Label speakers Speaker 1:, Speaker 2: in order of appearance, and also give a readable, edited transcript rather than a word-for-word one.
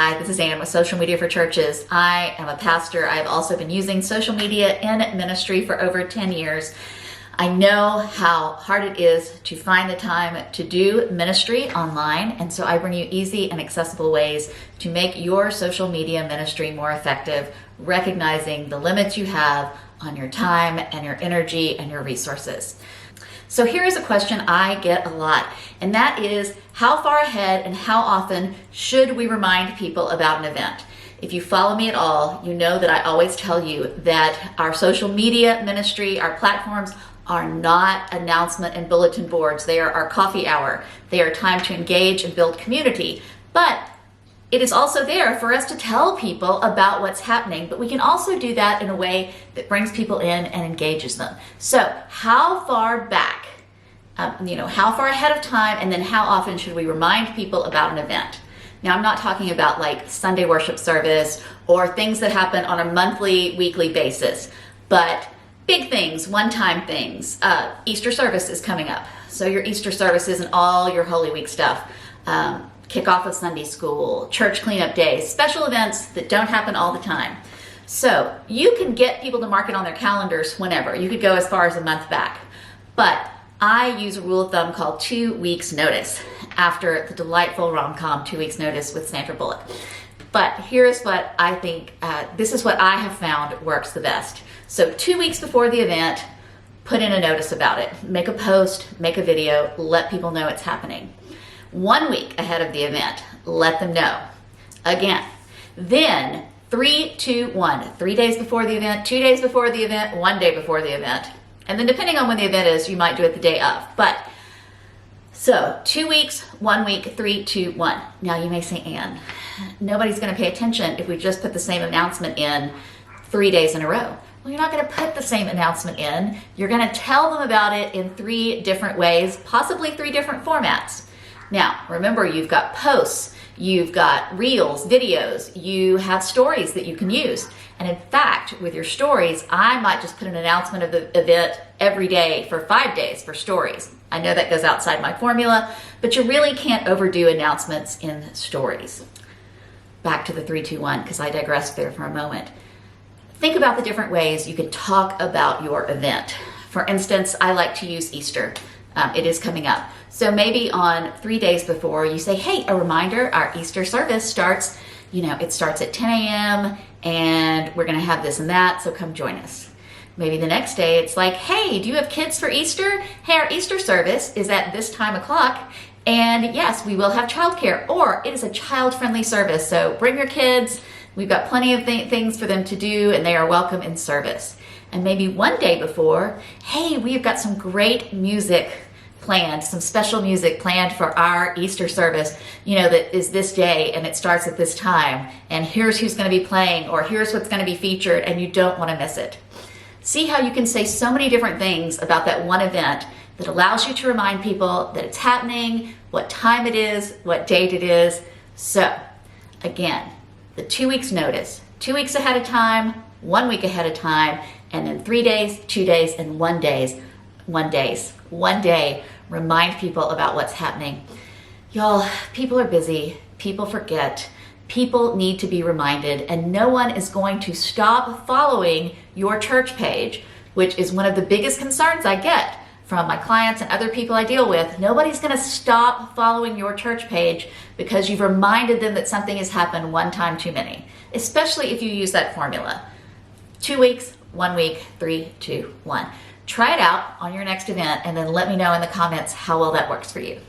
Speaker 1: Hi, this is Ann with Social Media for Churches. I am a pastor. I've also been using social media in ministry for over 10 years. I know how hard it is to find the time to do ministry online, and so I bring you easy and accessible ways to make your social media ministry more effective, recognizing the limits you have on your time and your energy and your resources. So here is a question I get a lot, and that is, how far ahead and how often should we remind people about an event? If you follow me at all, you know that I always tell you that our social media ministry, our platforms, are not announcement and bulletin boards. They are our coffee hour. They are time to engage and build community. But it is also there for us to tell people about what's happening, but we can also do that in a way that brings people in and engages them. So how far back, how far ahead of time, and then how often should we remind people about an event? Now, I'm not talking about like Sunday worship service or things that happen on a monthly, weekly basis, but big things, one-time things. Easter service is coming up. So your Easter services and all your Holy Week stuff. Kickoff of Sunday school, church cleanup days, special events that don't happen all the time. So you can get people to mark it on their calendars whenever. You could go as far as a month back. But I use a rule of thumb called 2 weeks notice, after the delightful rom-com 2 weeks notice with Sandra Bullock. But here's what I think, this is what I have found works the best. So 2 weeks before the event, put in a notice about it. Make a post, make a video, let people know it's happening. 1 week ahead of the event, let them know. Again, then 3, 2, 1, 3 days before the event, 2 days before the event, 1 day before the event. And then depending on when the event is, you might do it the day of. But so 2 weeks, 1 week, 3, 2, 1. Now you may say, Ann, nobody's going to pay attention if we just put the same announcement in 3 days in a row. Well, you're not going to put the same announcement in. You're going to tell them about it in 3 different ways, possibly 3 different formats. Now, remember, you've got posts, you've got reels, videos, you have stories that you can use. And in fact, with your stories, I might just put an announcement of the event every day for 5 days for stories. I know that goes outside my formula, but you really can't overdo announcements in stories. Back to the 3, 2, 1, because I digressed there for a moment. Think about the different ways you can talk about your event. For instance, I like to use Easter. It is coming up. So maybe on 3 days before, you say, hey, a reminder, our Easter service starts, it starts at 10 a.m. and we're going to have this and that, so come join us. Maybe the next day it's like, hey, do you have kids for Easter? Hey, our Easter service is at this time o'clock, and yes, we will have childcare, or it is a child-friendly service, so bring your kids. We've got plenty of things for them to do, and they are welcome in service. And maybe 1 day before, hey, we've got some great music planned, some special music planned for our Easter service, that is this day and it starts at this time, and here's who's going to be playing, or here's what's going to be featured, and you don't want to miss it. See how you can say so many different things about that one event that allows you to remind people that it's happening, what time it is, what date it is. So day, the 2 weeks notice, 2 weeks ahead of time, 1 week ahead of time, and then 3 days, 2 days, and 1 day, remind people about what's happening. Y'all, people are busy, people forget, people need to be reminded, and no one is going to stop following your church page, which is one of the biggest concerns I get from my clients and other people I deal with. Nobody's going to stop following your church page because you've reminded them that something has happened one time too many, especially if you use that formula. 2 weeks, 1 week, 3, 2, 1. Try it out on your next event and then let me know in the comments how well that works for you.